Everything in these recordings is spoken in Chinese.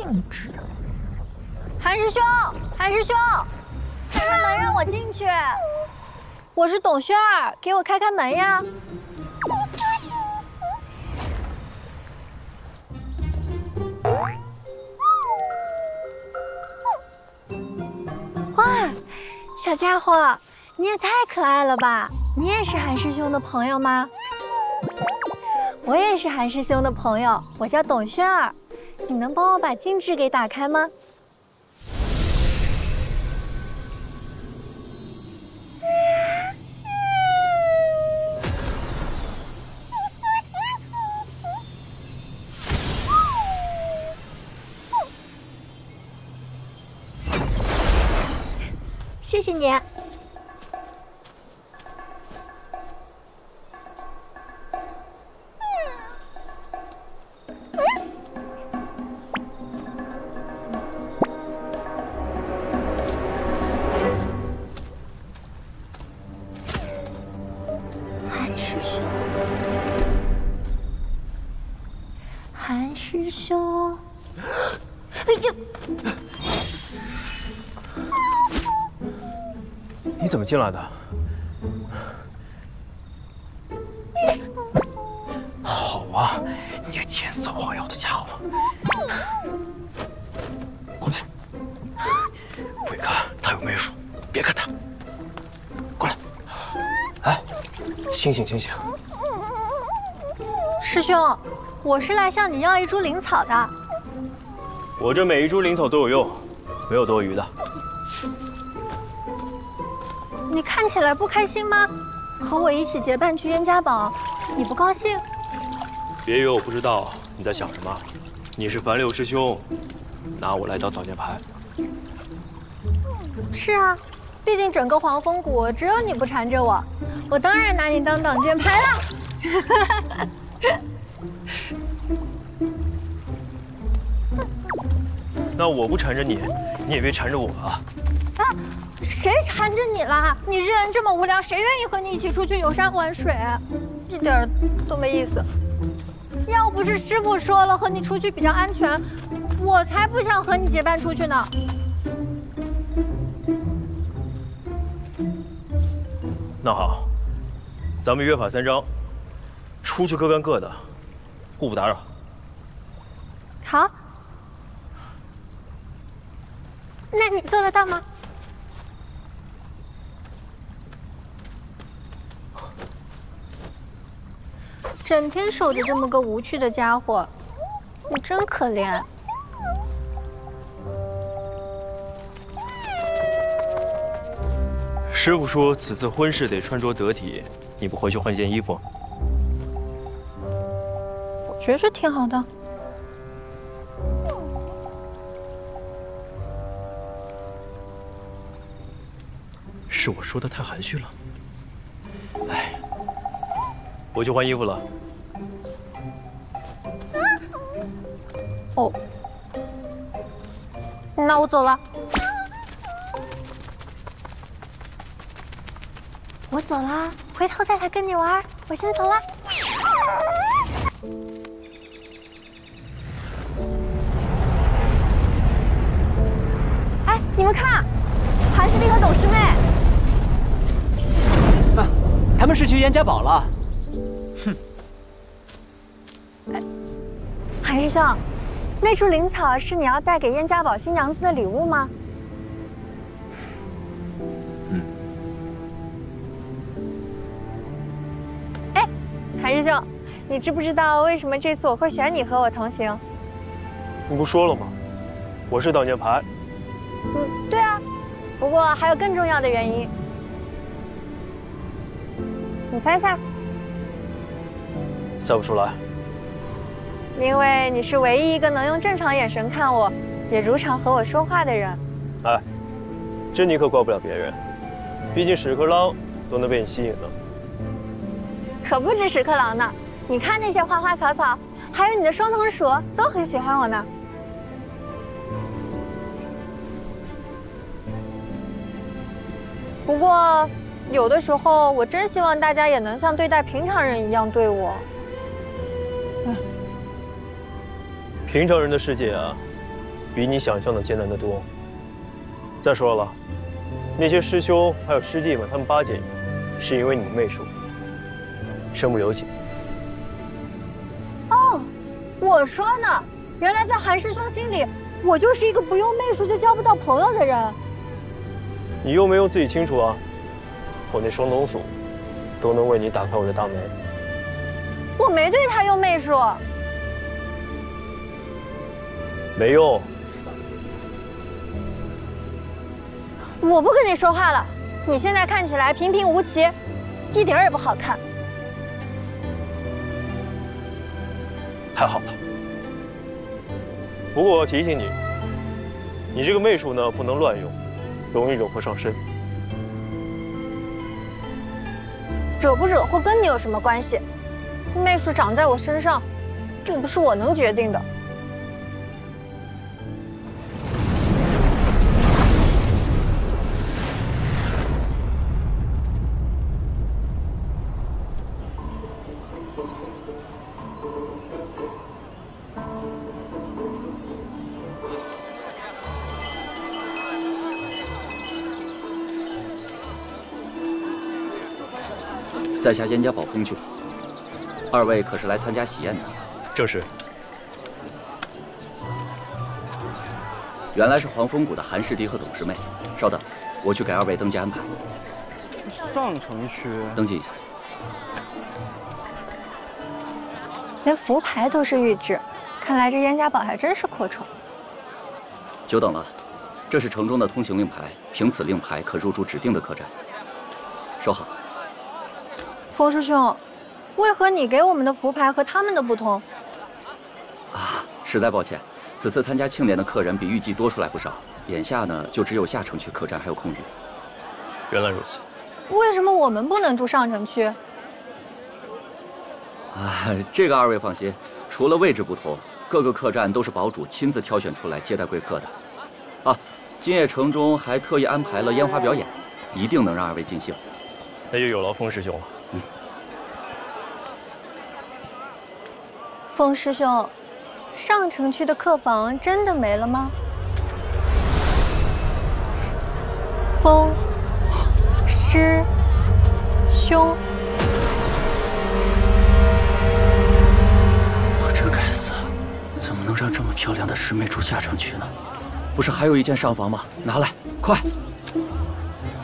禁止。韩师兄，韩师兄，开开门让我进去。我是董轩儿，给我开开门呀！哇，小家伙，你也太可爱了吧！你也是韩师兄的朋友吗？我也是韩师兄的朋友，我叫董轩儿。你能帮我把禁制给打开吗？谢谢你。韩师兄，韩师兄，哎呀！你怎么进来的？好啊，你个见色忘友的家伙！过来，鬼看他有媚术，别看他。过来，哎，清醒清醒。师兄，我是来向你要一株灵草的。我这每一株灵草都有用，没有多余的。你看起来不开心吗？和我一起结伴去燕家堡，你不高兴？别以为我不知道你在想什么。你是樊柳师兄，拿我来当挡箭牌。是啊，毕竟整个黄风谷只有你不缠着我，我当然拿你当挡箭牌了。那我不缠着你，你也别缠着我啊！啊，谁缠着你了？你人这么无聊，谁愿意和你一起出去游山玩水？一点都没意思。要不是师傅说了和你出去比较安全，我才不想和你结伴出去呢。那好，咱们约法三章，出去各干各的，互不打扰。好。那你做得到吗？整天守着这么个无趣的家伙，你真可怜。师傅说此次婚事得穿着得体，你不回去换件衣服？我觉着挺好的。是我说的太含蓄了。哎，我去换衣服了。哦，那我走了。我走啦，回头再来跟你玩。我先走啦。哎，你们看，韩师弟和董师妹。啊，他们是去燕家堡了。哼。韩师兄，那株灵草是你要带给燕家堡新娘子的礼物吗？嗯。哎，韩师兄，你知不知道为什么这次我会选你和我同行？你不说了吗？我是挡箭牌。对啊，不过还有更重要的原因。你猜猜？猜不出来。因为你是唯一一个能用正常眼神看我，也如常和我说话的人。哎，这你可怪不了别人，毕竟屎壳郎都能被你吸引的。可不止屎壳郎呢，你看那些花花草草，还有你的双藤鼠，都很喜欢我呢。不过，有的时候我真希望大家也能像对待平常人一样对我。平常人的世界啊，比你想象的艰难得多。再说了，那些师兄还有师弟们，他们巴结你，是因为你媚术，身不由己。哦，我说呢，原来在韩师兄心里，我就是一个不用媚术就交不到朋友的人。你用没用自己清楚啊？我那双龙鼠都能为你打开我的大门。我没对他用媚术。没用。我不跟你说话了，你现在看起来平平无奇，一点也不好看。还好吧。不过我提醒你，你这个媚术呢不能乱用，容易惹祸上身。惹不惹祸跟你有什么关系？媚术长在我身上，并不是我能决定的。在下燕家宝风郡，二位可是来参加喜宴的？正是。原来是黄风谷的韩师弟和董师妹。稍等，我去给二位登记安排。上城区登记一下。连福牌都是玉质，看来这燕家宝还真是阔绰。久等了，这是城中的通行令牌，凭此令牌可入住指定的客栈。收好。风师兄，为何你给我们的福牌和他们的不同？啊，实在抱歉，此次参加庆典的客人比预计多出来不少，眼下呢就只有下城区客栈还有空余。原来如此。为什么我们不能住上城区？啊，这个二位放心，除了位置不同，各个客栈都是堡主亲自挑选出来接待贵客的。啊，今夜城中还特意安排了烟花表演，一定能让二位尽兴。那就有劳风师兄了。风师兄，上城区的客房真的没了吗？风师兄，我真该死，怎么能让这么漂亮的师妹住下城区呢？不是还有一间上房吗？拿来，快！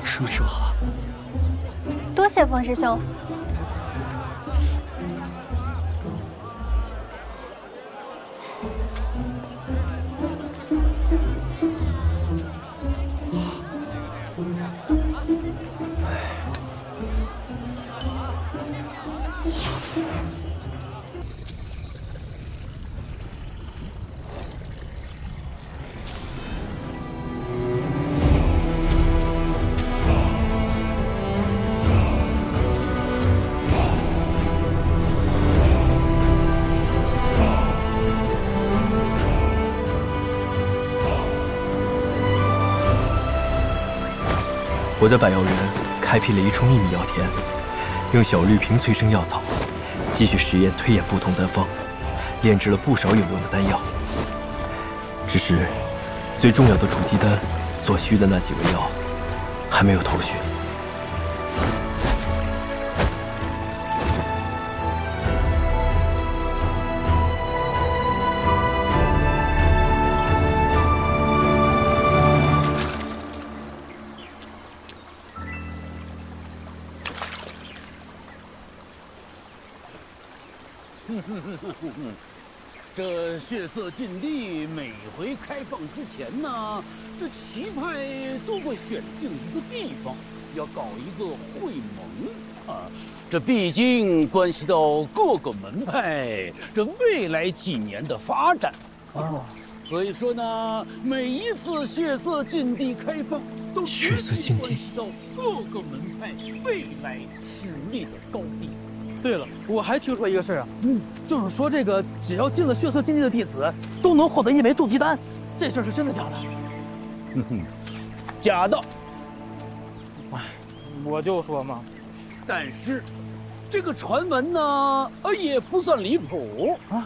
师妹收好。多谢风师兄。我在百药园开辟了一处秘密药田，用小绿瓶催生药草，继续实验推演不同丹方，炼制了不少有用的丹药。只是，最重要的储气丹所需的那几味药，还没有头绪。这血色禁地每回开放之前呢，这棋派都会选定一个地方，要搞一个会盟啊。这毕竟关系到各个门派这未来几年的发展啊。所以说呢，每一次血色禁地开放，都血色禁地关系到各个门派未来实力的高低。对了，我还听说一个事儿啊，就是说这个只要进了血色禁地的弟子，都能获得一枚筑基丹，这事儿是真的假的？假的。哎，我就说嘛。但是，这个传闻呢，也不算离谱啊。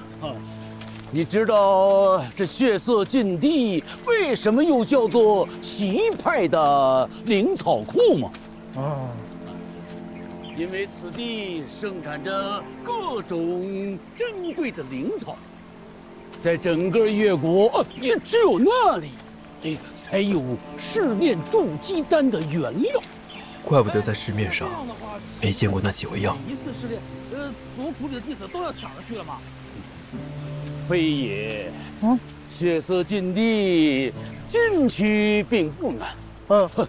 你知道这血色禁地为什么又叫做奇派的灵草库吗？因为此地生产着各种珍贵的灵草，在整个越国也只有那里，才有试炼筑基丹的原料。怪不得在市面上没见过那几味药。一次试炼，族谱里的弟子都要抢着去了吗？非也，血色禁地进去并不难，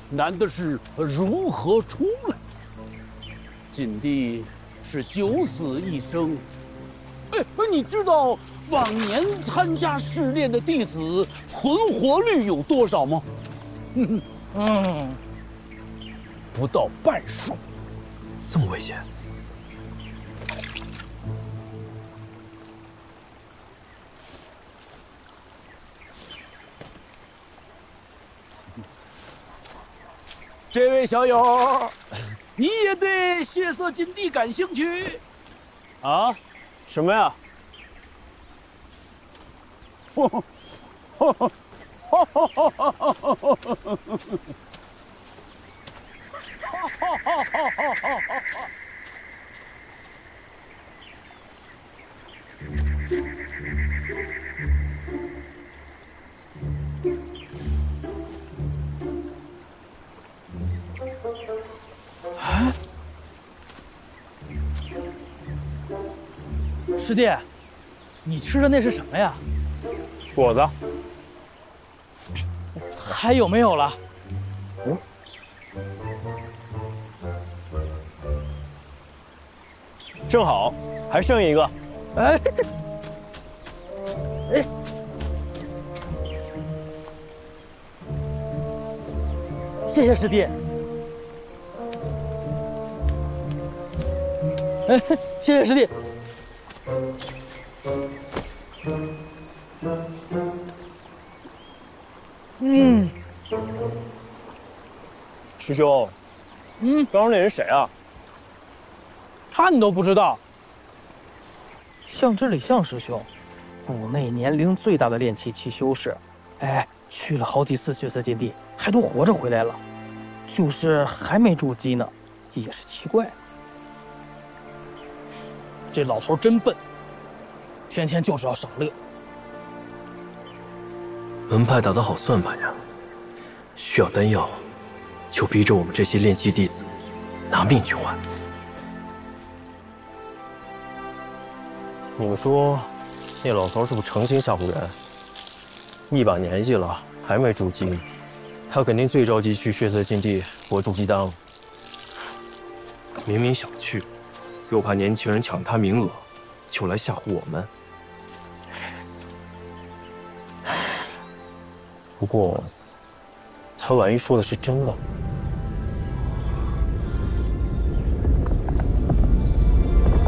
难的是如何出来。禁地是九死一生，你知道往年参加试炼的弟子存活率有多少吗？不到半数。这么危险？这位小友，你也对血色禁地感兴趣？啊？什么呀？师弟，你吃的那是什么呀？果子。还有没有了？正好，还剩一个。谢谢师弟。谢谢师弟。师兄，刚刚那人谁啊？他你都不知道？向之礼向师兄，谷内年龄最大的炼气七修士，去了好几次血色禁地，还都活着回来了，就是还没筑基呢，也是奇怪。这老头真笨，天天就知道赏乐。门派打得好算盘呀，需要丹药，就逼着我们这些炼气弟子拿命去换。你们说，那老头是不是诚心吓唬人？一把年纪了还没筑基，他肯定最着急去血色禁地博筑基丹了。明明想去，又怕年轻人抢他名额，就来吓唬我们。不过，他万一说的是真的，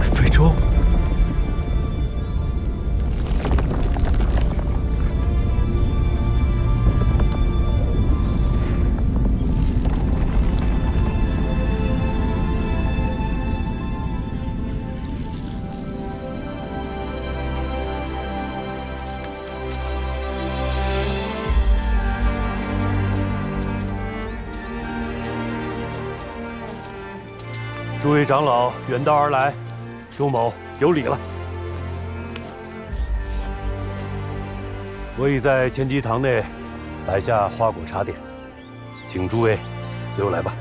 非洲。诸位长老远道而来，周某有礼了。我已在天机堂内摆下花果茶点，请诸位随我来吧。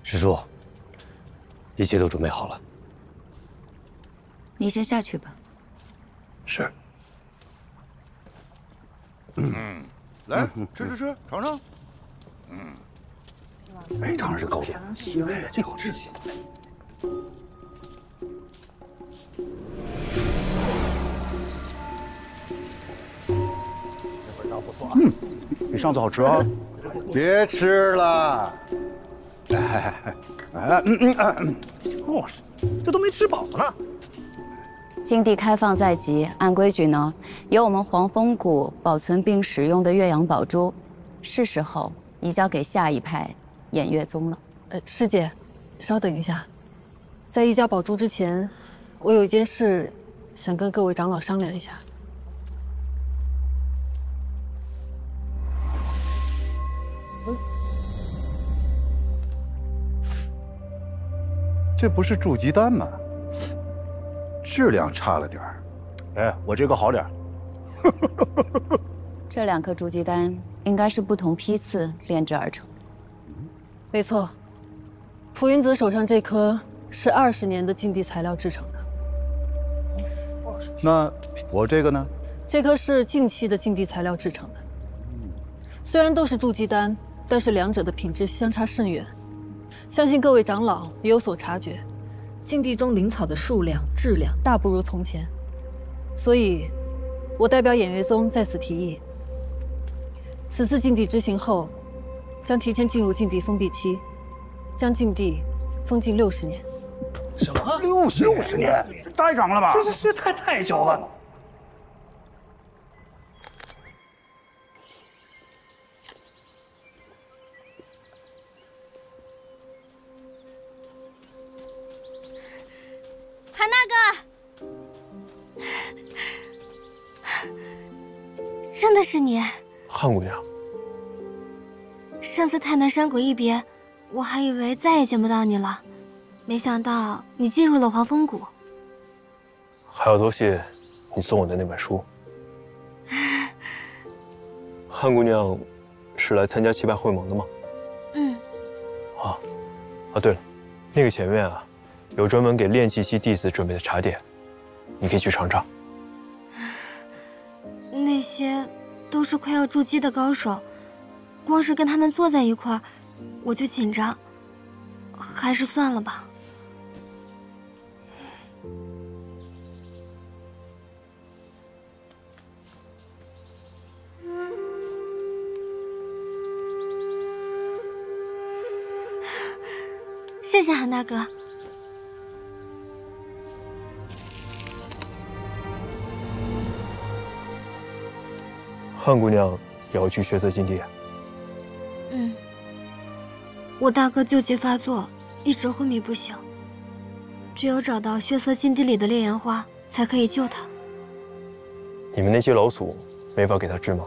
师叔，一切都准备好了。你先下去吧。是。来，吃，尝尝。尝尝这糕点，这好吃。这味道不错。比上次好吃啊！别吃了。就是，这都没吃饱呢。禁地开放在即，按规矩呢，由我们黄风谷保存并使用的岳阳宝珠，是时候移交给下一派偃月宗了。师姐，稍等一下，在移交宝珠之前，我有一件事想跟各位长老商量一下。这不是筑基丹吗？质量差了点儿。哎，我这个好点儿。这2颗筑基丹应该是不同批次炼制而成。没错，浮云子手上这颗是20年的禁地材料制成的。那我这个呢？这颗是近期的禁地材料制成的。虽然都是筑基丹，但是两者的品质相差甚远。相信各位长老也有所察觉，禁地中灵草的数量、质量大不如从前。所以，我代表偃月宗在此提议，此次禁地执行后，将提前进入禁地封闭期，将禁地封禁60年。什么？60年？这太长了吧？这太久了。韩大哥，真的是你，汉姑娘。上次太南山谷一别，我还以为再也见不到你了，没想到你进入了黄风谷。还要多谢你送我的那本书。汉姑娘是来参加7派会盟的吗？嗯。对了，那个前面啊，有专门给炼气系弟子准备的茶点，你可以去尝尝。那些都是快要筑基的高手，光是跟他们坐在一块儿，我就紧张，还是算了吧。谢谢韩大哥。汉姑娘也要去血色禁地。嗯，我大哥旧疾发作，一直昏迷不醒，只有找到血色禁地里的烈阳花，才可以救他。你们那些老祖没法给他治吗？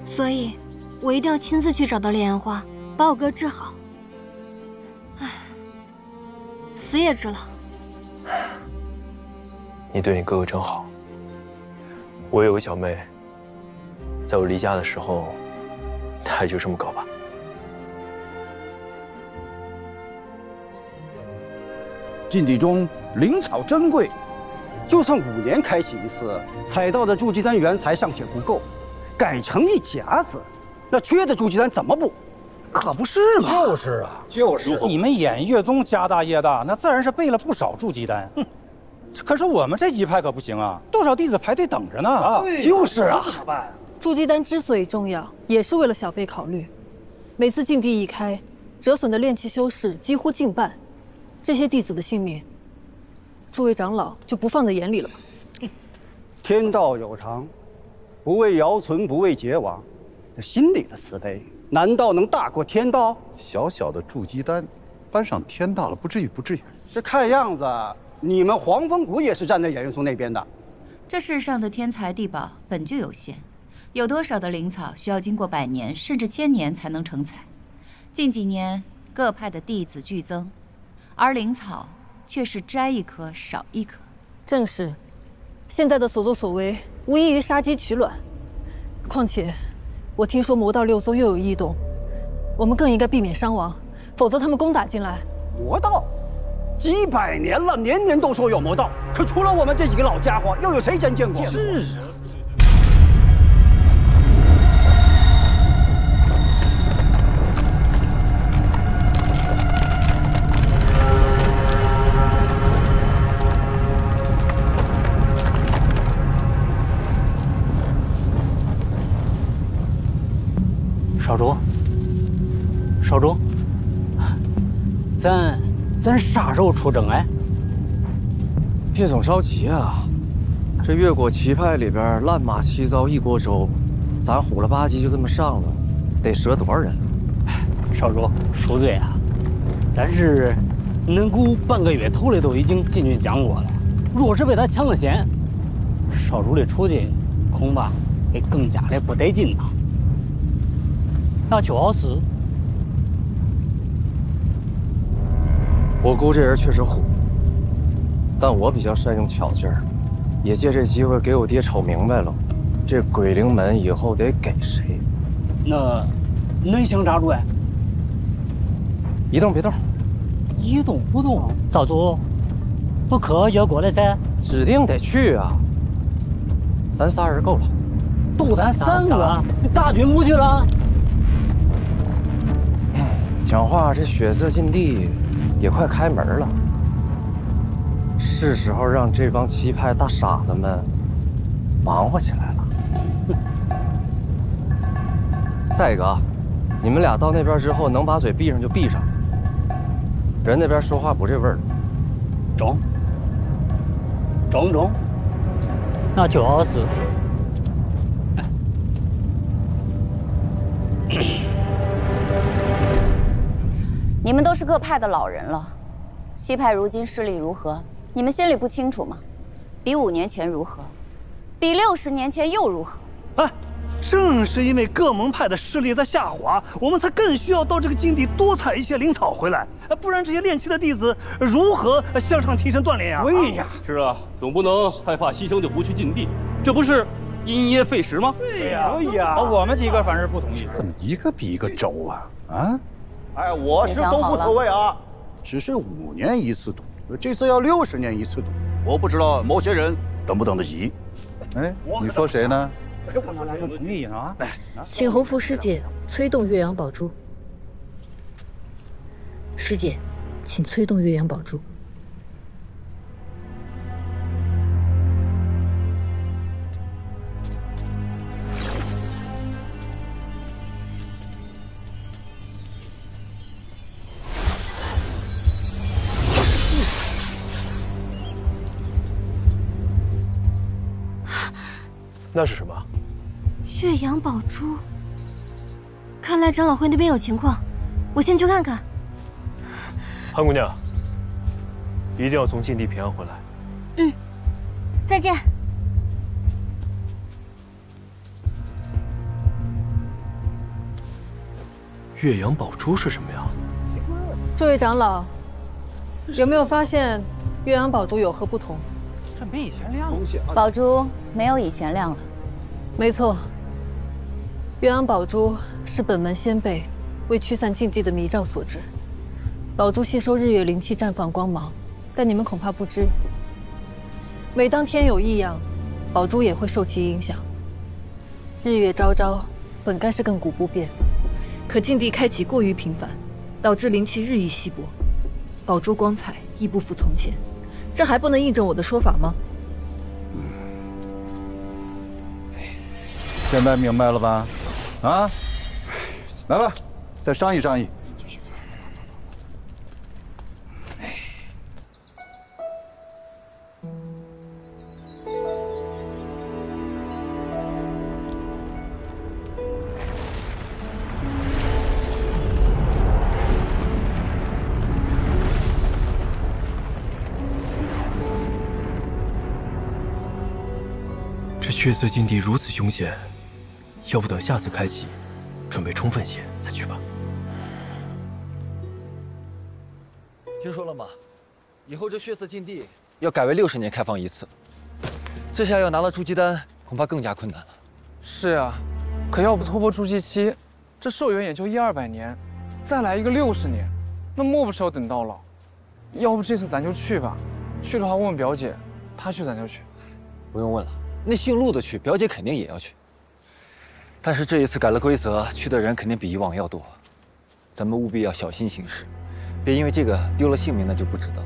所以，我一定要亲自去找到烈阳花，把我哥治好。唉，死也治了。你对你哥哥真好。我有个小妹，在我离家的时候，她也就这么搞吧。禁地中灵草珍贵，就算5年开启一次，采到的筑基丹原材尚且不够，改成一甲子，那缺的筑基丹怎么补？可不是嘛！就是你们偃月宗家大业大，那自然是备了不少筑基丹。可是我们这几派可不行啊，多少弟子排队等着呢。就是啊，怎么办？筑基丹之所以重要，也是为了小辈考虑。每次禁地一开，折损的炼气修士几乎近半，这些弟子的性命，诸位长老就不放在眼里了吗？天道有常，不为尧存，不为桀亡，这心里的慈悲，难道能大过天道？小小的筑基丹，搬上天道了，不至于，不至于。这看样子，你们黄风谷也是站在偃月宗那边的。这世上的天材地宝本就有限，有多少的灵草需要经过100年甚至1000年才能成材？近几年各派的弟子剧增，而灵草却是摘一颗少一颗。正是，现在的所作所为无异于杀鸡取卵。况且，我听说魔道6宗又有异动，我们更应该避免伤亡，否则他们攻打进来。魔道？几百年了，年年都说有魔道，可除了我们这几个老家伙，又有谁真见过？是啊。少主，咱啥时候出征哎？别总着急啊！这越国棋派里边乱马七糟一锅粥，咱虎了吧唧就这么上了，得折多少人？少主恕罪啊！但是恁姑半个月头里都已经进军讲过了，若是被他抢了先，少主的处境恐怕得更加的不得劲呐。那就是，我姑这人确实虎，但我比较善用巧劲儿，也借这机会给我爹瞅明白了，这鬼灵门以后得给谁。那恁想咋着呀？一动别动，一动不动。少主，不可越过来噻。指定得去啊！咱仨人够了。都咱3个，大军不去了。讲话，这血色禁地也快开门了，是时候让这帮棋派大傻子们忙活起来了。再一个啊，你们俩到那边之后，能把嘴闭上就闭上，人那边说话不这味儿。中，那就是。你们都是各派的老人了，棋派如今势力如何，你们心里不清楚吗？比5年前如何，比60年前又如何？哎，正是因为各门派的势力在下滑，我们才更需要到这个禁地多采一些灵草回来，不然这些练棋的弟子如何向上提升锻炼呀？对呀，是啊，总不能害怕牺牲就不去禁地，这不是因噎废食吗？对呀，我们几个反正不同意。怎么一个比一个轴啊？啊？哎，我是都无所谓啊，只是5年一次赌，这次要60年一次赌，我不知道某些人等不等得急。哎，你说谁呢？我同意啊！请洪福师姐催动岳阳宝珠。师姐，请催动岳阳宝珠。那是什么？岳阳宝珠。看来长老会那边有情况，我先去看看。潘姑娘，一定要从禁地平安回来。嗯，再见。岳阳宝珠是什么呀？诸位长老，有没有发现岳阳宝珠有何不同？这没以前亮了。宝珠没有以前亮了。没错，岳阳宝珠是本门先辈为驱散禁地的迷障所制。宝珠吸收日月灵气，绽放光芒，但你们恐怕不知，每当天有异样，宝珠也会受其影响。日月昭昭，本该是亘古不变，可禁地开启过于频繁，导致灵气日益稀薄，宝珠光彩亦不复从前。这还不能印证我的说法吗？现在明白了吧？啊，来吧，再商议商议。这血色禁地如此凶险，要不等下次开启，准备充分些再去吧。听说了吗？以后这血色禁地要改为60年开放一次，这下要拿到筑基丹，恐怕更加困难了。是啊，可要不突破筑基期，这寿元也就100-200年，再来一个60年，那莫不是要等到老？要不这次咱就去吧，去的话问问表姐，她去咱就去。不用问了。那姓陆的去，表姐肯定也要去。但是这一次改了规则，去的人肯定比以往要多，咱们务必要小心行事，别因为这个丢了性命，那就不值得。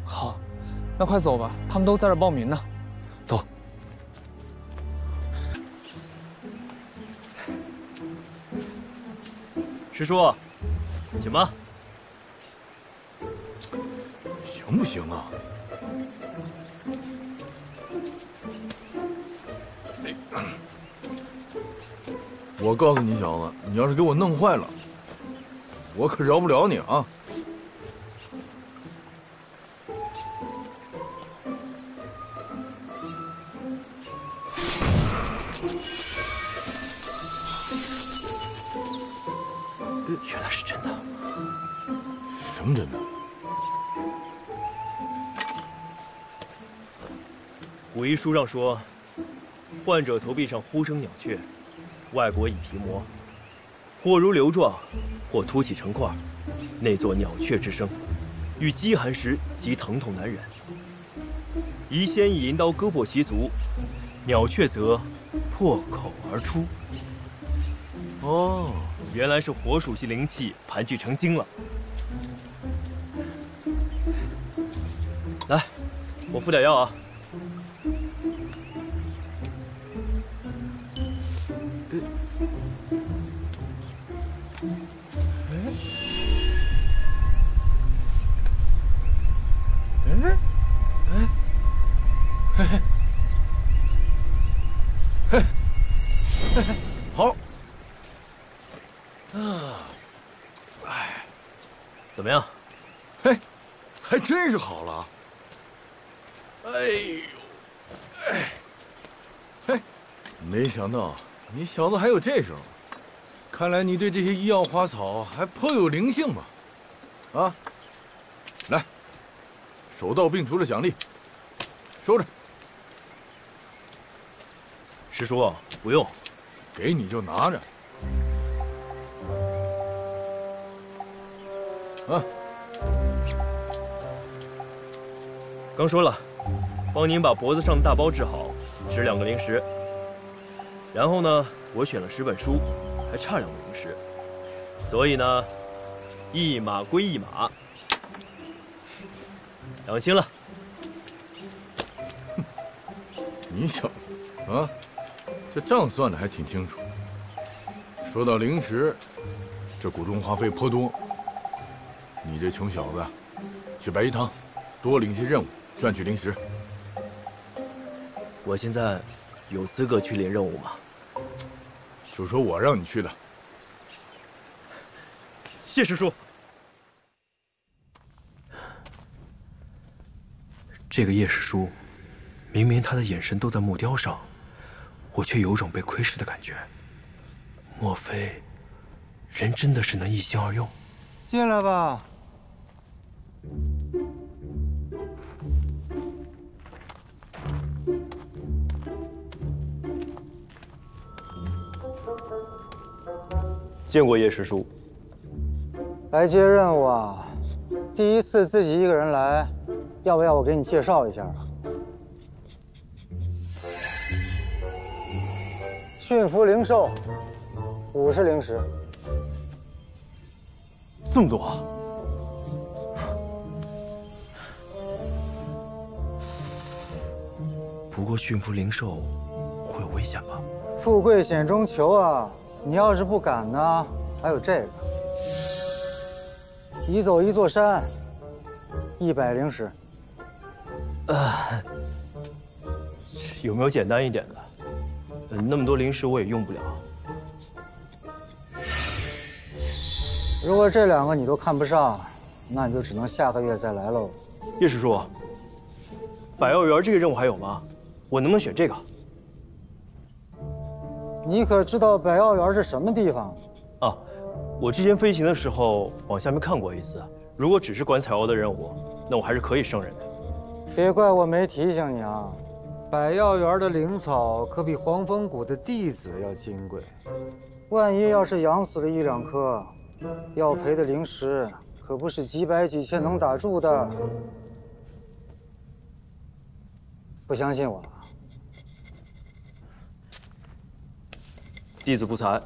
好，那快走吧，他们都在这报名呢。走。师叔，请吧。行不行啊？我告诉你小子，你要是给我弄坏了，我可饶不了你啊！原来是真的。什么真的？古医书上说，患者头壁上忽生鸟雀，外裹以皮膜，或如瘤状，或凸起成块，内作鸟雀之声，遇饥寒时即疼痛难忍。宜先以银刀割破其足，鸟雀则破口而出。哦，原来是火属性灵气盘踞成精了。来，我敷点药啊。好。怎么样？嘿，还真是好了。哎呦，嘿，没想到你小子还有这手，看来你对这些医药花草还颇有灵性嘛。啊，来，手到病除的奖励，收着。师叔，不用，给你就拿着。啊，刚说了，帮您把脖子上的大包治好，吃2个零食。然后呢，我选了10本书，还差2个零食，所以呢，一码归一码，两清了。你小子啊，这账算得还挺清楚。说到零食，这谷中花费颇多。你这穷小子，去白衣堂多领些任务，赚取零食。我现在有资格去领任务吗？就说我让你去的。谢师叔。这个叶师叔，明明他的眼神都在木雕上，我却有种被窥视的感觉。莫非，人真的是能一心二用？进来吧。见过叶师叔。来接任务啊？第一次自己一个人来，要不要我给你介绍一下啊？驯服灵兽，50零食。这么多啊！不过驯服灵兽会有危险吧？富贵险中求啊！你要是不敢呢，还有这个，移走一座山，100零食。有没有简单一点的？那么多零食我也用不了。如果这2个你都看不上，那你就只能下个月再来喽。叶师叔，百药园这个任务还有吗？我能不能选这个？你可知道百药园是什么地方？啊，我之前飞行的时候往下面看过一次。如果只是管采药的任务，那我还是可以胜任的。别怪我没提醒你啊！百药园的灵草可比黄风谷的弟子要金贵，万一要是养死了1、2颗，要赔的零食可不是几百几千能打住的。不相信我？弟子不才，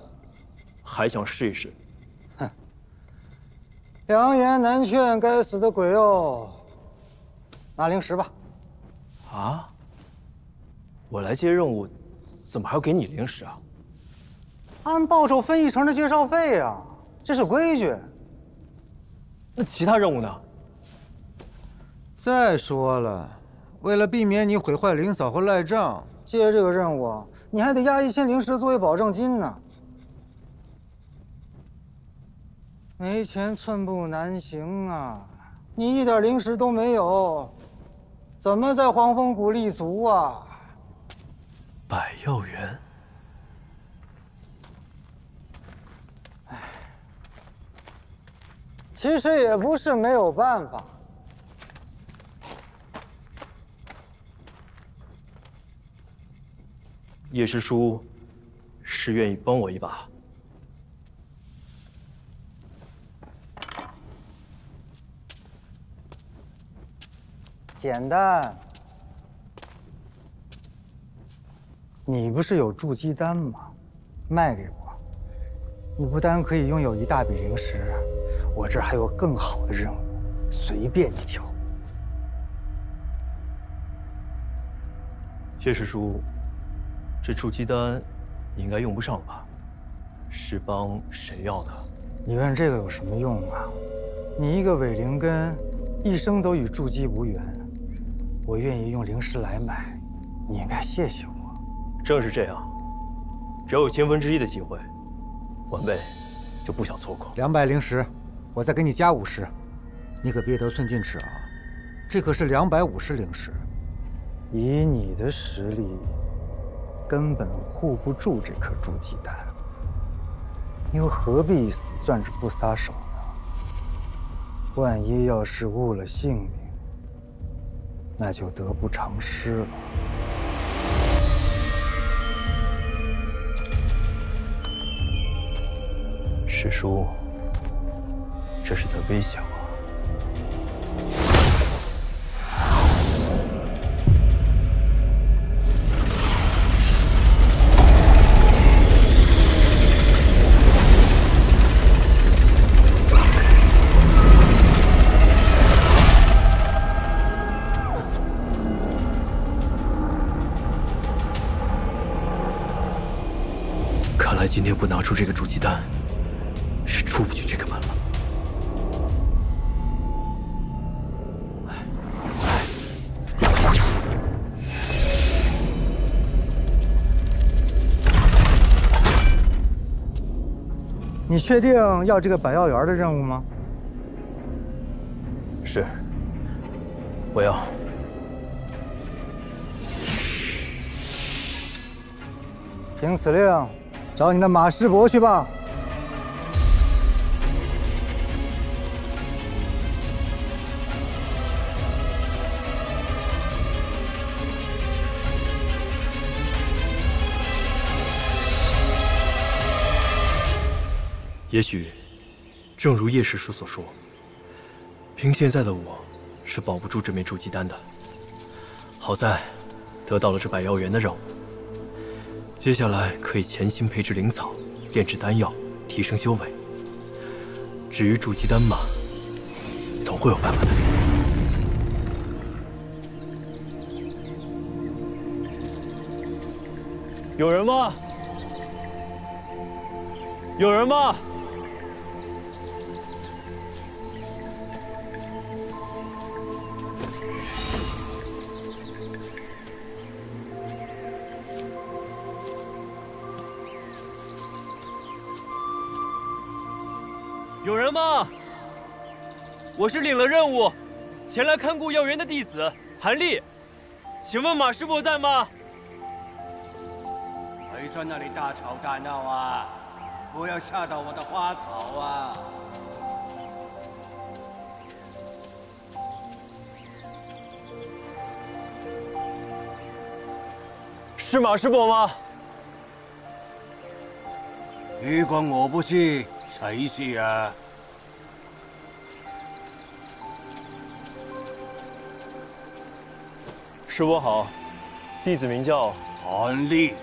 还想试一试。哼，良言难劝，该死的鬼哦！拿零食吧。啊？我来接任务，怎么还要给你零食啊？按报酬分1成的介绍费呀，这是规矩。那其他任务呢？再说了，为了避免你毁坏灵草和赖账，接这个任务，你还得押1000零食作为保证金呢。没钱寸步难行啊！你一点零食都没有，怎么在黄风谷立足啊？百药园。其实也不是没有办法。叶师叔是愿意帮我一把？简单。你不是有筑基丹吗？卖给我，你不单可以拥有一大笔灵石，我这儿还有更好的任务，随便你挑。叶师叔，这筑基丹你应该用不上吧？是帮谁要的？你问这个有什么用啊？你一个伪灵根，一生都与筑基无缘，我愿意用灵石来买，你应该谢谢我。正是这样，只要有1/1000的机会，晚辈就不想错过。200灵石，我再给你加50，你可别得寸进尺啊！这可是250灵石，以你的实力，根本护不住这颗筑基丹，你又何必死攥着不撒手呢？万一要是误了性命，那就得不偿失了。师叔，这是在威胁我。看来今天不拿出这个筑基丹，是出不去这个门了。你确定要这个百药园的任务吗？是，我要。凭此令，找你的马师伯去吧。也许，正如叶师叔所说，凭现在的我，是保不住这枚筑基丹的。好在，得到了这百药园的任务，接下来可以潜心培植灵草，炼制丹药，提升修为。至于筑基丹嘛，总会有办法的。有人吗？有人吗？有人吗？我是领了任务，前来看顾药园的弟子韩立，请问马师伯在吗？别在那里大吵大闹啊！不要吓到我的花草啊！是马师伯吗？如果我不是，谁是啊？师伯好，弟子名叫韩立。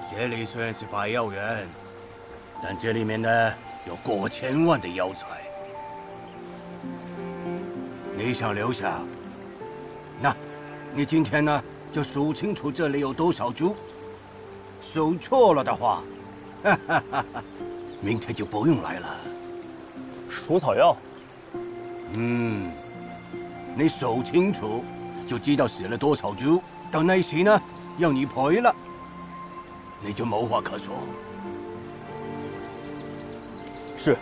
这里虽然是百药园，但这里面呢有过千万的药材。你想留下？那，你今天呢就数清楚这里有多少株。数错了的话，哈哈哈哈，明天就不用来了。除草药。你数清楚，就知道死了多少株。到那时呢，要你赔了。你就无话可说。是。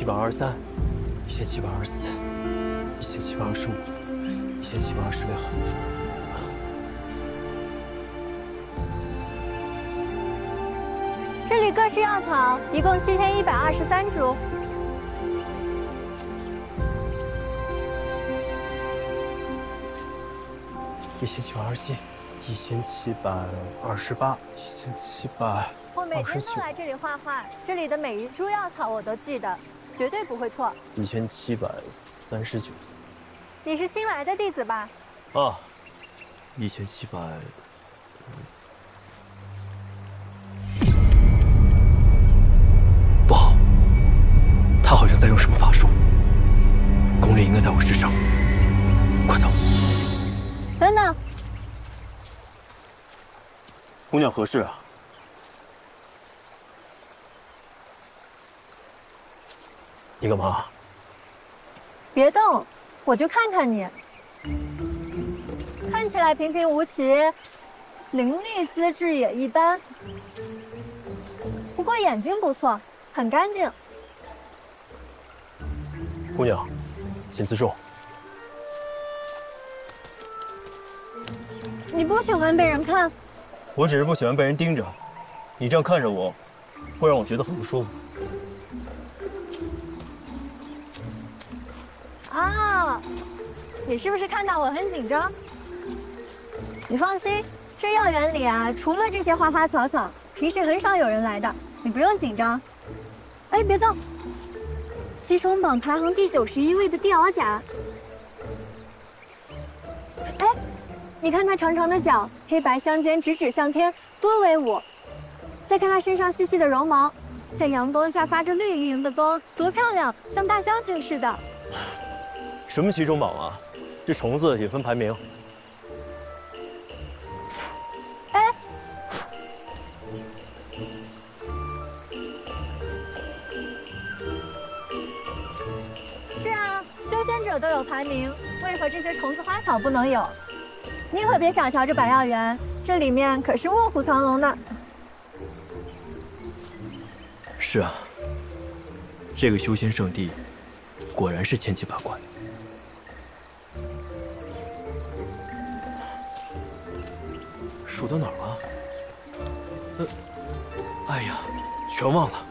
1723、1724、1725、1726。这里各式药草一共7123株。1727、1728、1700。我每天都来这里画画，这里的每一株药草我都记得，绝对不会错。1739。你是新来的弟子吧？啊，1700。不好，他好像在用什么法术。攻略应该在我身上，快走！等等，姑娘何事啊？你干嘛？别动，我就看看你。看起来平平无奇，灵力资质也一般，不过眼睛不错，很干净。姑娘，请自重。你不喜欢被人看？我只是不喜欢被人盯着，你这样看着我，会让我觉得很不舒服。啊，你是不是看到我很紧张？你放心，这药园里啊，除了这些花花草草，平时很少有人来的，你不用紧张。哎，别动！西虫榜排行第91位的地鳌甲。哎，你看它长长的脚，黑白相间，直指向天，多威武！再看它身上细细的绒毛，在阳光下发着绿莹莹的光，多漂亮，像大将军似的。什么西虫榜啊？这虫子也分排名。哎，是啊，修仙者都有排名，为何这些虫子花草不能有？你可别小瞧这百药园，这里面可是卧虎藏龙呢。是啊，这个修仙圣地果然是千奇百怪。数到哪儿了？哎呀，全忘了。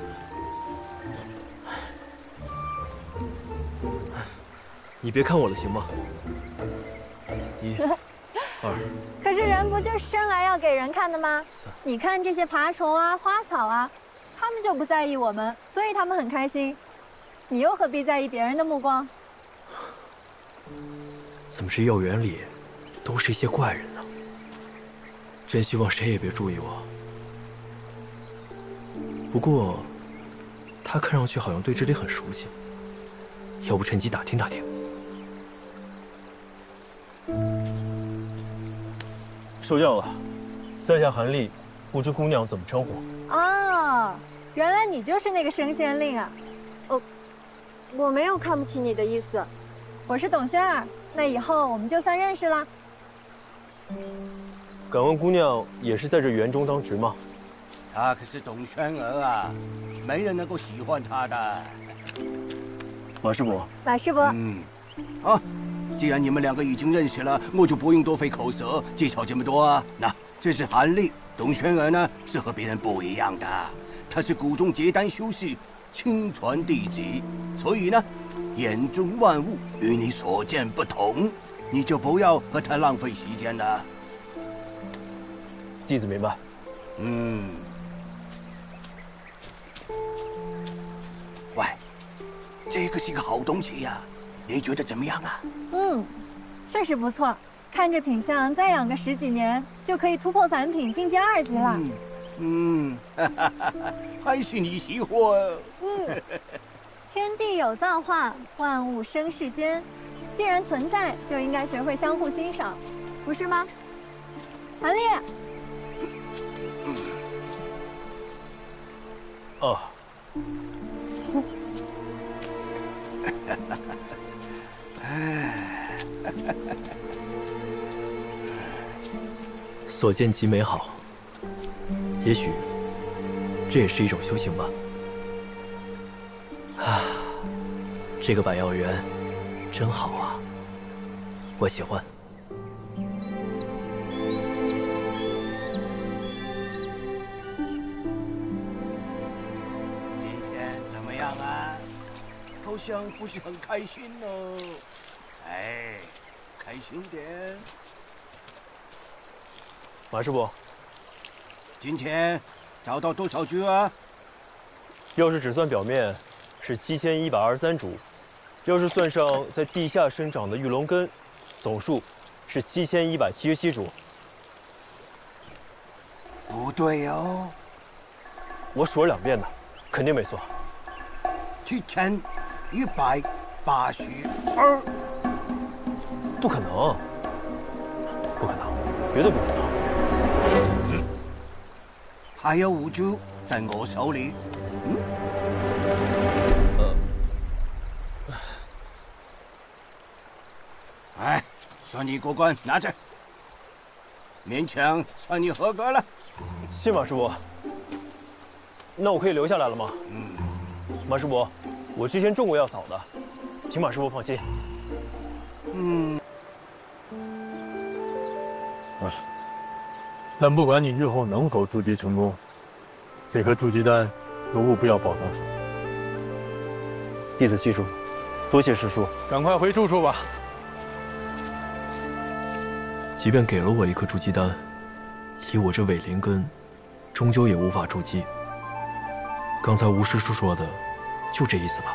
你别看我了，行吗？1、2。可是人不就是生来要给人看的吗？你看这些爬虫啊、花草啊，他们就不在意我们，所以他们很开心。你又何必在意别人的目光？怎么这药园里都是一些怪人呢？真希望谁也别注意我。不过，他看上去好像对这里很熟悉，要不趁机打听打听。受教了，在下韩立，不知姑娘怎么称呼？哦，原来你就是那个升仙令啊！我没有看不起你的意思。我是董轩儿，那以后我们就算认识了。敢问姑娘也是在这园中当值吗？他可是董轩儿啊，没人能够喜欢他的。马师伯，马师伯，啊，既然你们两个已经认识了，我就不用多费口舌介绍这么多啊。那这是韩立，董轩儿呢是和别人不一样的，他是谷中结丹修士亲传弟子，所以呢，眼中万物与你所见不同，你就不要和他浪费时间了。弟子明白。喂，这个是个好东西呀，你觉得怎么样啊？确实不错。看这品相，再养个10几年，就可以突破凡品，进阶2级了。还是你喜欢。天地有造化，万物生世间，既然存在，就应该学会相互欣赏，不是吗？韩立。哦。所见极美好，也许这也是一种修行吧。啊，这个百药园真好啊，我喜欢。今天怎么样啊？好像不是很开心哦。哎，开心点。马师傅，今天找到多少株啊？要是只算表面，是7123株；要是算上在地下生长的玉龙根，总数是7177株。不对哦，我数了2遍的，肯定没错。7182。不可能，不可能，绝对不可能。还有5株在我手里。哎，算你过关，拿着。勉强算你合格了。谢马师傅。那我可以留下来了吗？马师傅，我之前种过药草的，请马师傅放心。但不管你日后能否筑基成功，这颗筑基丹都务必要保藏好。弟子记住，多谢师叔。赶快回住处吧。即便给了我一颗筑基丹，以我这伪灵根，终究也无法筑基。刚才吴师叔说的，就这意思吧。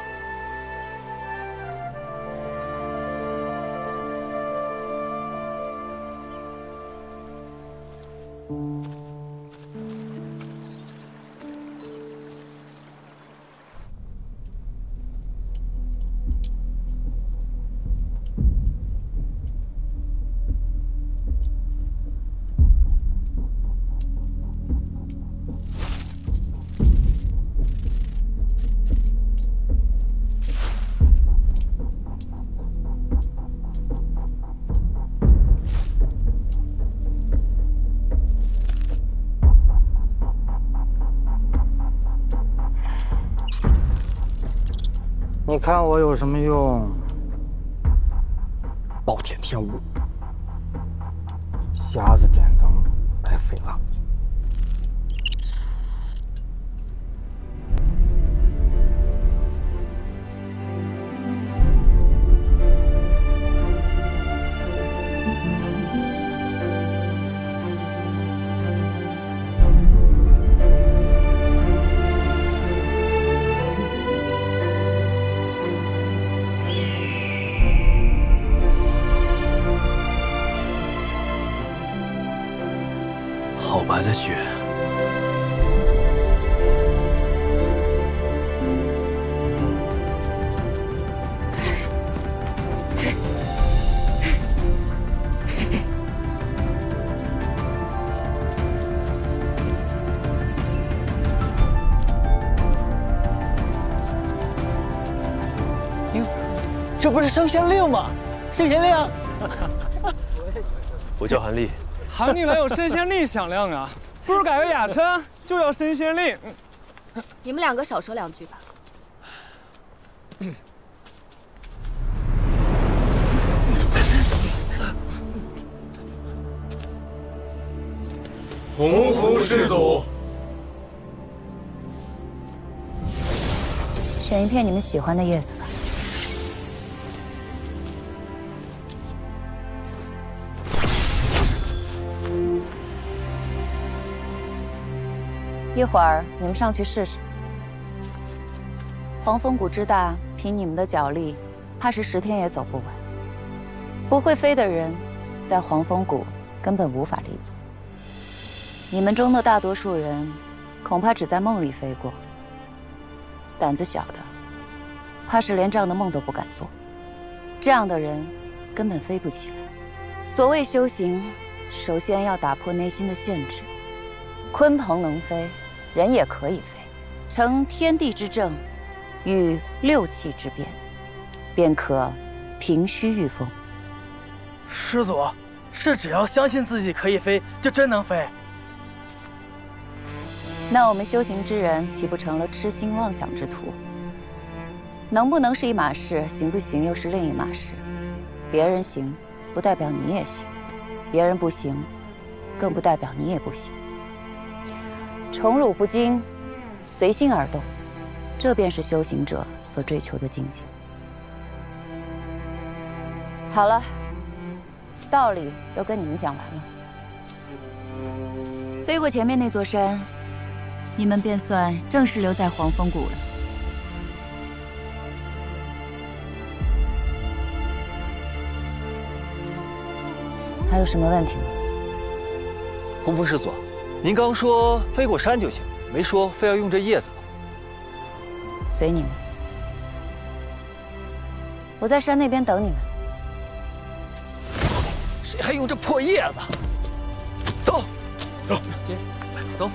你看我有什么用？暴殄天物，瞎子点灯，白费了。好白的雪，哟，这不是升仙令吗？升仙令！我叫韩立。喊你来有升仙令响亮啊！不如改个雅称，就叫升仙令。你们2个少说2句吧。洪福师祖，选一片你们喜欢的叶子吧。一会儿你们上去试试。黄风谷之大，凭你们的脚力，怕是10天也走不完。不会飞的人，在黄风谷根本无法立足。你们中的大多数人，恐怕只在梦里飞过。胆子小的，怕是连这样的梦都不敢做。这样的人，根本飞不起来。所谓修行，首先要打破内心的限制。鲲鹏能飞，人也可以飞，成天地之正，与六气之变，便可平虚御风。师祖，是只要相信自己可以飞，就真能飞？那我们修行之人岂不成了痴心妄想之徒？能不能是一码事，行不行又是另一码事。别人行，不代表你也行；别人不行，更不代表你也不行。宠辱不惊，随心而动，这便是修行者所追求的境界。好了，道理都跟你们讲完了。飞过前面那座山，你们便算正式留在黄风谷了。还有什么问题吗？洪峰师祖，您刚说飞过山就行，没说非要用这叶子吧？随你们，我在山那边等你们。谁还用这破叶子？走，走，姐，走。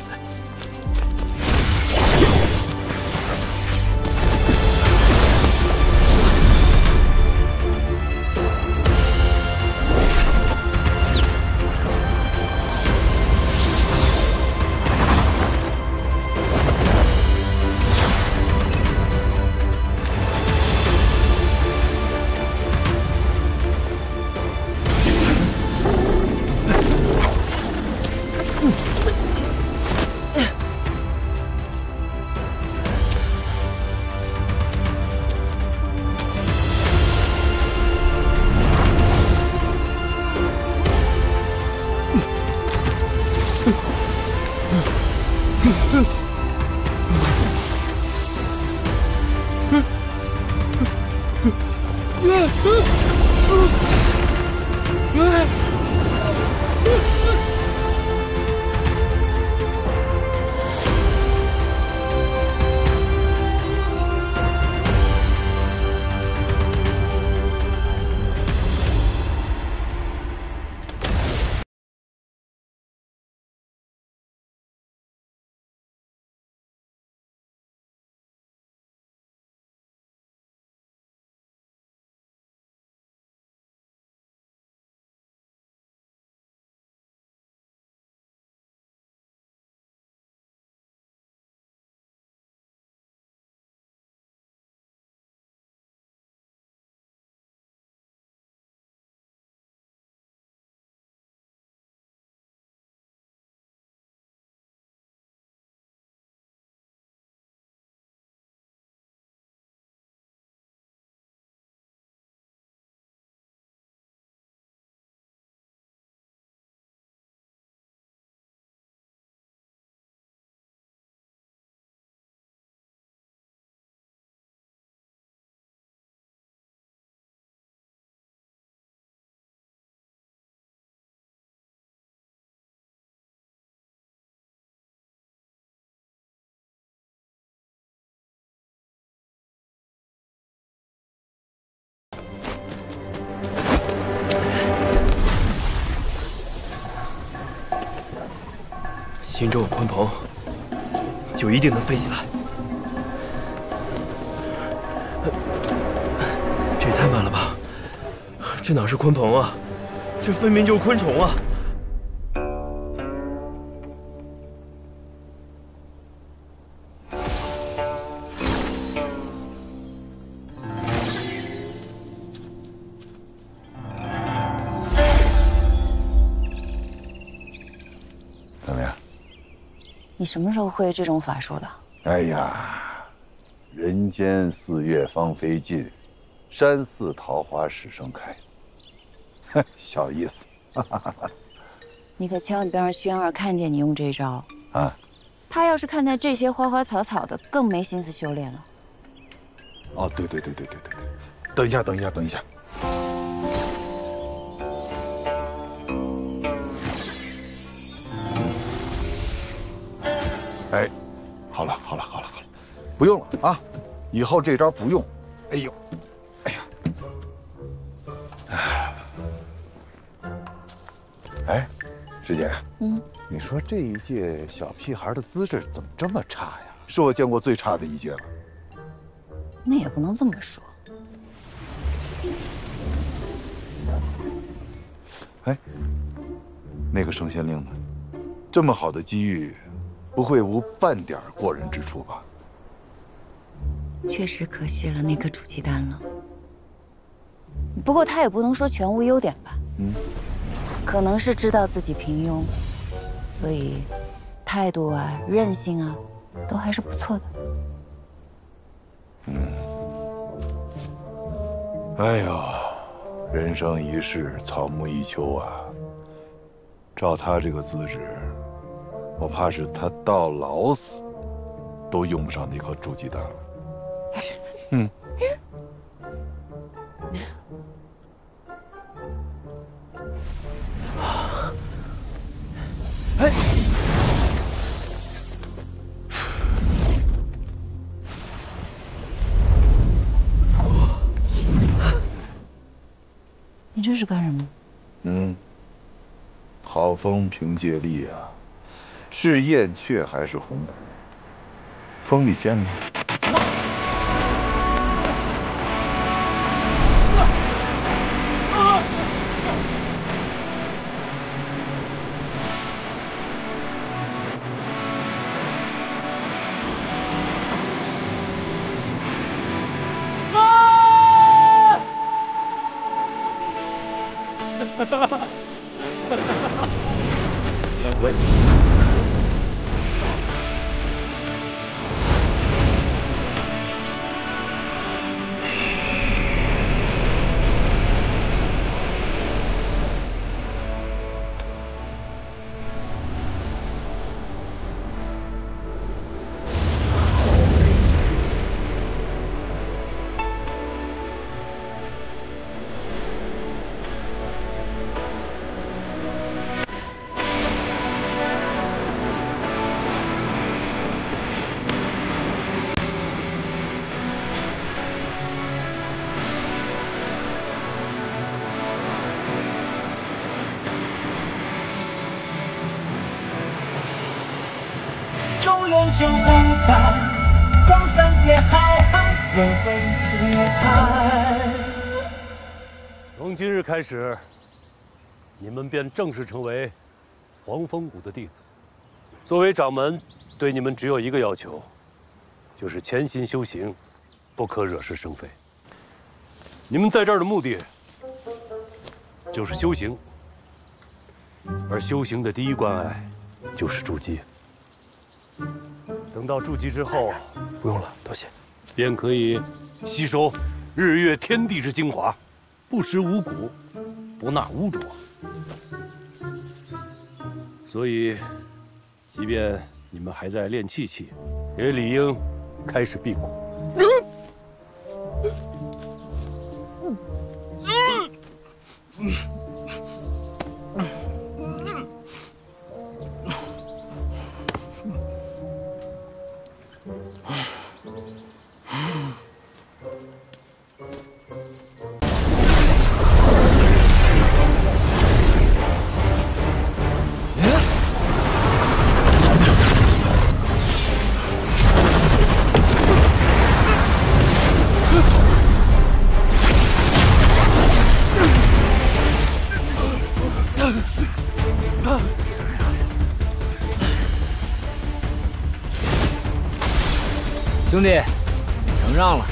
心中有鲲鹏，就一定能飞起来。这也太慢了吧！这哪是鲲鹏啊，这分明就是昆虫啊！怎么样？你什么时候会这种法术的？哎呀，人间四月芳菲尽，山寺桃花始盛开。小意思。你可千万别让轩儿看见你用这招啊！他要是看见这些花花草草的，更没心思修炼了。哦，对，等一下。哎，好了，不用了啊！以后这招不用。哎呦，哎呀，哎，师姐，你说这一届小屁孩的资质怎么这么差呀？是我见过最差的一届了。那也不能这么说。哎，那个圣县令呢？这么好的机遇，不会无半点过人之处吧？确实可惜了那颗煮鸡蛋了。不过他也不能说全无优点吧。可能是知道自己平庸，所以态度啊、韧性啊，都还是不错的。哎呦，人生一世，草木一秋啊！照他这个资质，我怕是他到老死都用不上那颗煮鸡蛋了。哎，你这是干什么？好风凭借力啊，是燕雀还是鸿鹄？风里见吗？喂。中原酒无伴，黄三月海岸，人为离岸。从今日开始，你们便正式成为黄风谷的弟子。作为掌门，对你们只有一个要求，就是潜心修行，不可惹是生非。你们在这儿的目的，就是修行，而修行的第一关隘就是筑基。等到筑基之后，不用了，多谢，便可以吸收日月天地之精华，不食五谷，不纳污浊。所以，即便你们还在练气气，也理应开始辟谷。兄弟，承让了。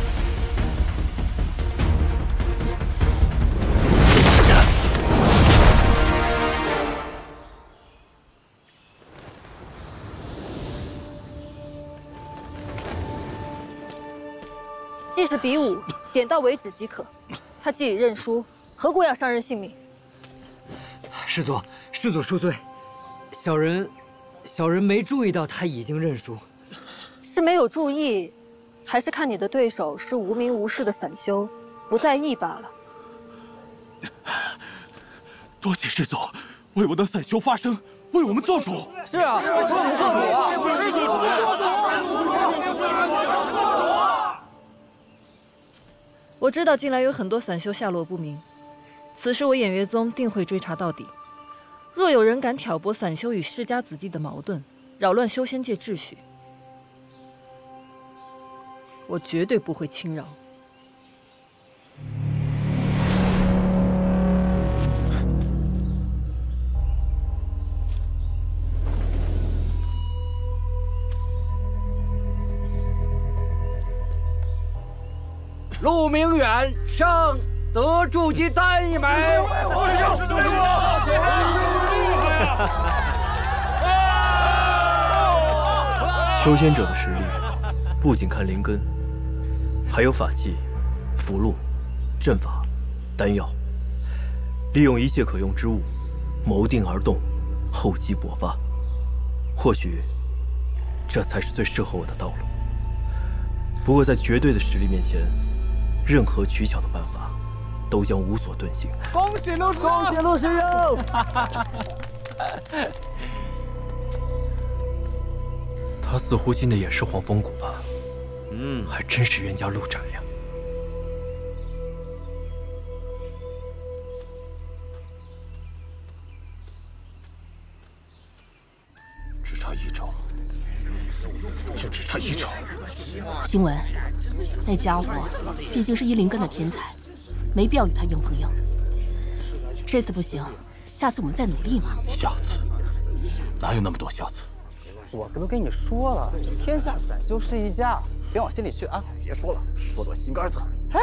既是比武，点到为止即可。他既已认输，何故要伤人性命？师祖，师祖恕罪，小人没注意到他已经认输。是没有注意，还是看你的对手是无名无事的散修，不在意罢了？多谢师祖，为我的散修发声，为我们做主。是啊，为我们做主啊！我知道近来有很多散修下落不明，此事我偃月宗定会追查到底。若有人敢挑拨散修与世家子弟的矛盾，扰乱修仙界秩序，我绝对不会轻饶。陆明远胜，得筑基丹一枚。修仙者的实力，不仅看灵根，还有法器、符箓、阵法、丹药，利用一切可用之物，谋定而动，厚积薄发。或许，这才是最适合我的道路。不过，在绝对的实力面前，任何取巧的办法，都将无所遁形。恭喜陆师，恭喜陆师兄！他似乎进的也是黄风谷吧？还真是冤家路窄呀。只差一招，就只差一招。晴雯，那家伙毕竟是1灵根的天才，没必要与他硬碰硬。这次不行，下次我们再努力嘛。下次哪有那么多下次？我不都跟你说了，天下散修是一家，别往心里去啊！别说了，说得我心肝疼。哎，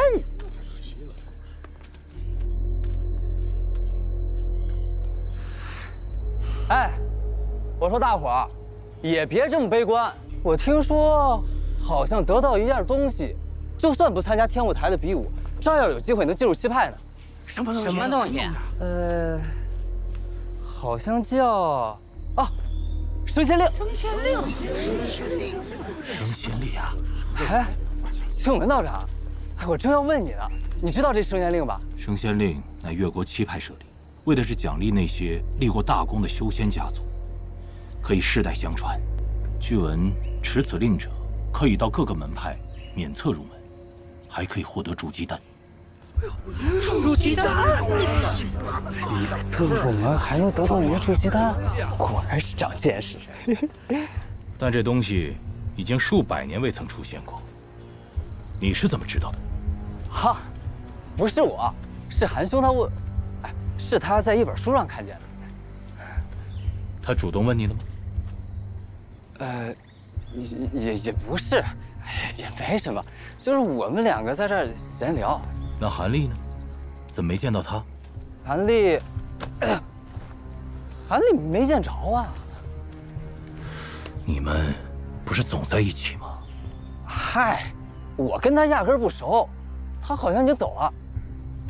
哎，我说大伙儿，也别这么悲观。我听说，好像得到一样东西，就算不参加天舞台的比武，照样有机会能进入7派呢。什么东西？好像叫升仙令。升仙令啊！哎，青文道长，我正要问你呢，你知道这升仙令吧？升仙令乃越国7派设立，为的是奖励那些立过大功的修仙家族，可以世代相传。据闻持此令者，可以到各个门派免册入门，还可以获得筑基丹。筑基丹，免册入门还能得到一个筑基丹，果然是长见识。但这东西已经数百年未曾出现过，你是怎么知道的？哈，不是我，是韩兄他问，是他在一本书上看见的。他主动问你的吗？也不是，也没什么，就是我们2个在这儿闲聊。那韩立呢？怎么没见到他？韩立没见着啊。你们不是总在一起吗？嗨，我跟他压根儿不熟，他好像已经走了。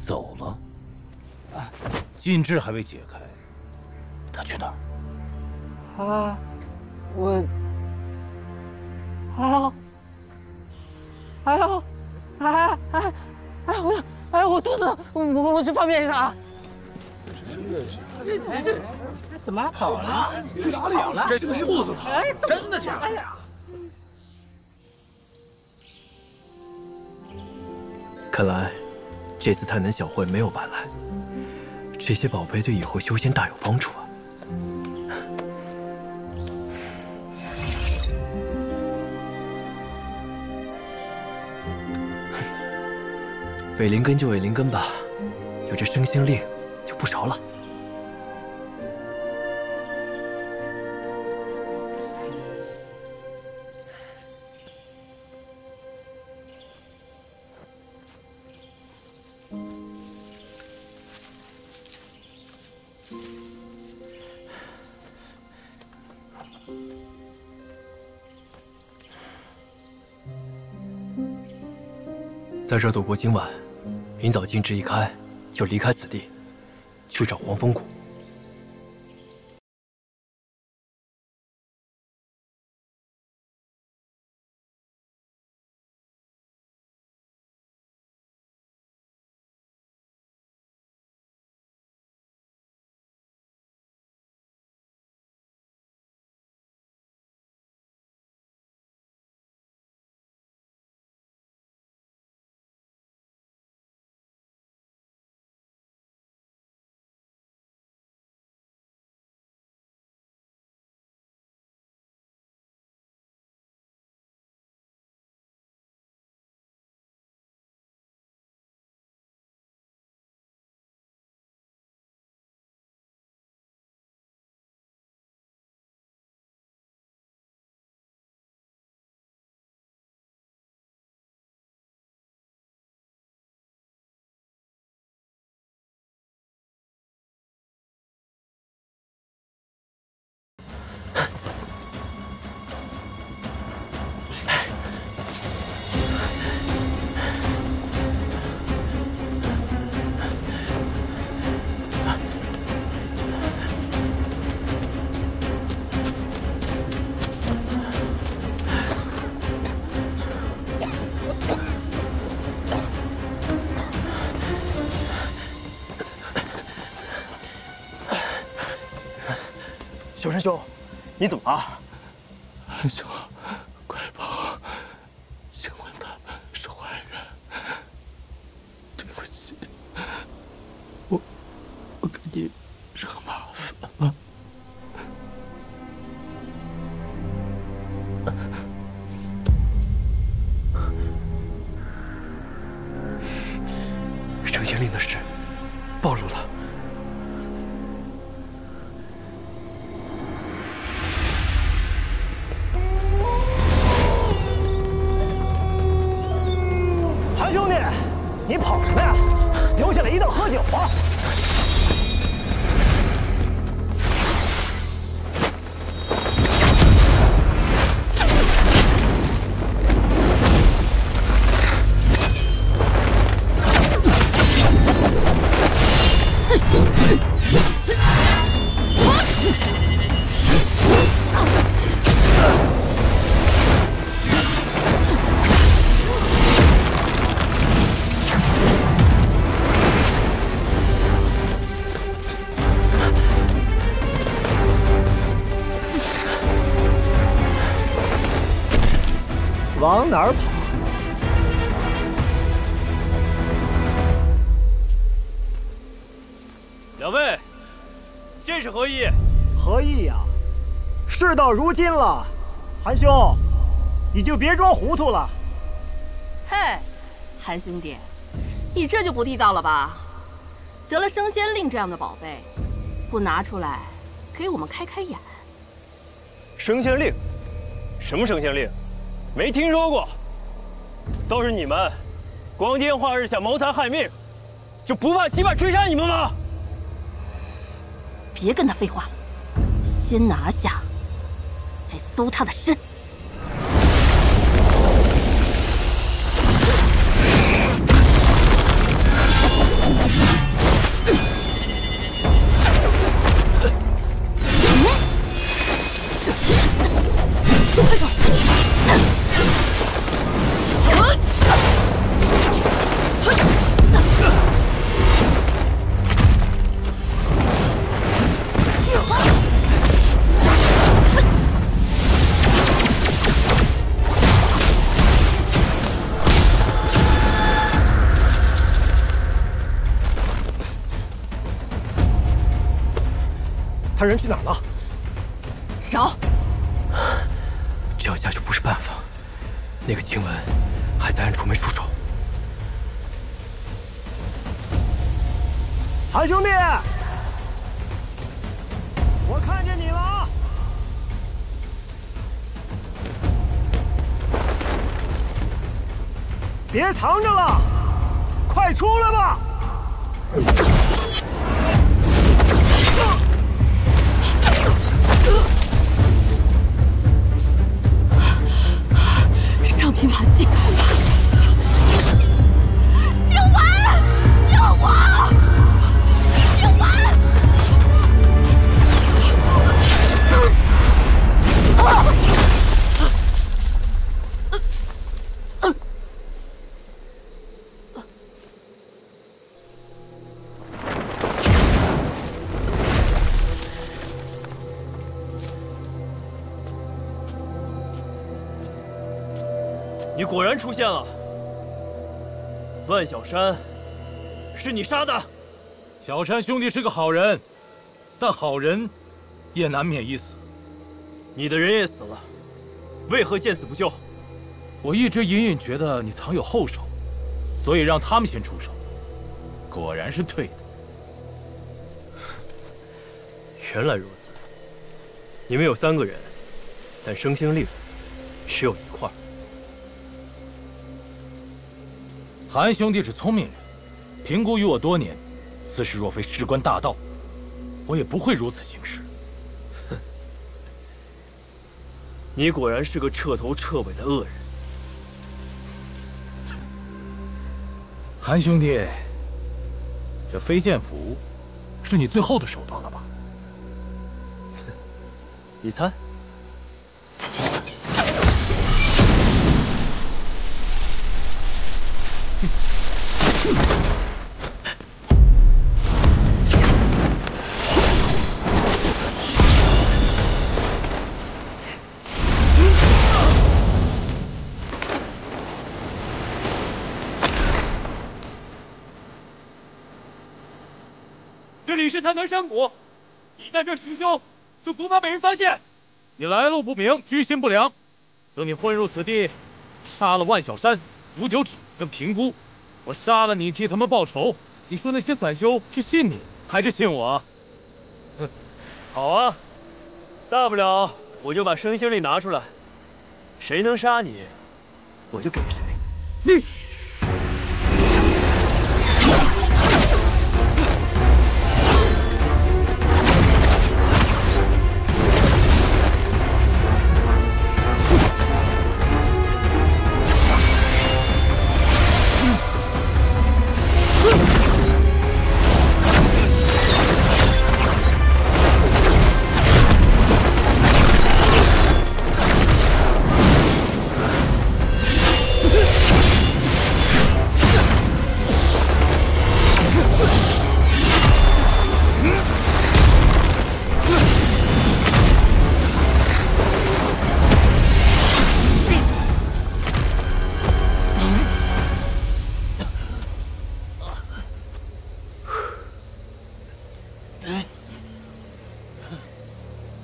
走了？禁制还未解开，他去哪儿？我肚子，我去方便一下啊。怎么跑了？去哪里了？这是肚子疼，真的假的？看来这次太南小会没有白来，这些宝贝对以后修仙大有帮助啊。伪灵根就伪灵根吧，有这升仙令就不着了。在这度过今晚，明早禁制一开，就离开此地，去找黄风谷。九师兄，你怎么了？韩兄，快跑！请问他们是坏人？对不起，我给你惹麻烦了。成仙令的事暴露了。韩兄弟，你跑什么呀？留下来一道喝酒啊！往哪儿跑？两位，这是何意？何意呀？事到如今了，韩兄，你就别装糊涂了。嘿，韩兄弟，你这就不地道了吧？得了升仙令这样的宝贝，不拿出来给我们开开眼？升仙令？什么升仙令？没听说过。倒是你们，光天化日下谋财害命，就不怕七派追杀你们吗？别跟他废话，先拿下，再搜他的身。他人去哪儿了？找。这样下去不是办法。那个晴雯还在暗处没出手。韩兄弟，我看见你了。别藏着了，快出来吧！上品法器，静雯，救我！静雯！你果然出现了，万小山，是你杀的。小山兄弟是个好人，但好人也难免一死。你的人也死了，为何见死不救？我一直隐隐觉得你藏有后手，所以让他们先出手。果然是对的。原来如此，你们有3个人，但升仙令只有1块。韩兄弟是聪明人，评估于我多年，此事若非事关大道，我也不会如此行事。哼，你果然是个彻头彻尾的恶人。韩兄弟，这飞剑符是你最后的手段了吧？你猜？这里是贪南山谷，你在这行凶，就不怕被人发现？你来路不明，居心不良，等你混入此地，杀了万小山、吴九指跟平姑，我杀了你替他们报仇。你说那些散修是信你还是信我？哼，好啊，大不了我就把生星力拿出来，谁能杀你，我就给谁。你。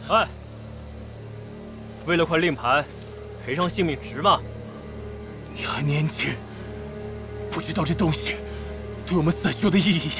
哎，为了块令牌，赔上性命值吗？你还年轻，不知道这东西对我们散修的意义。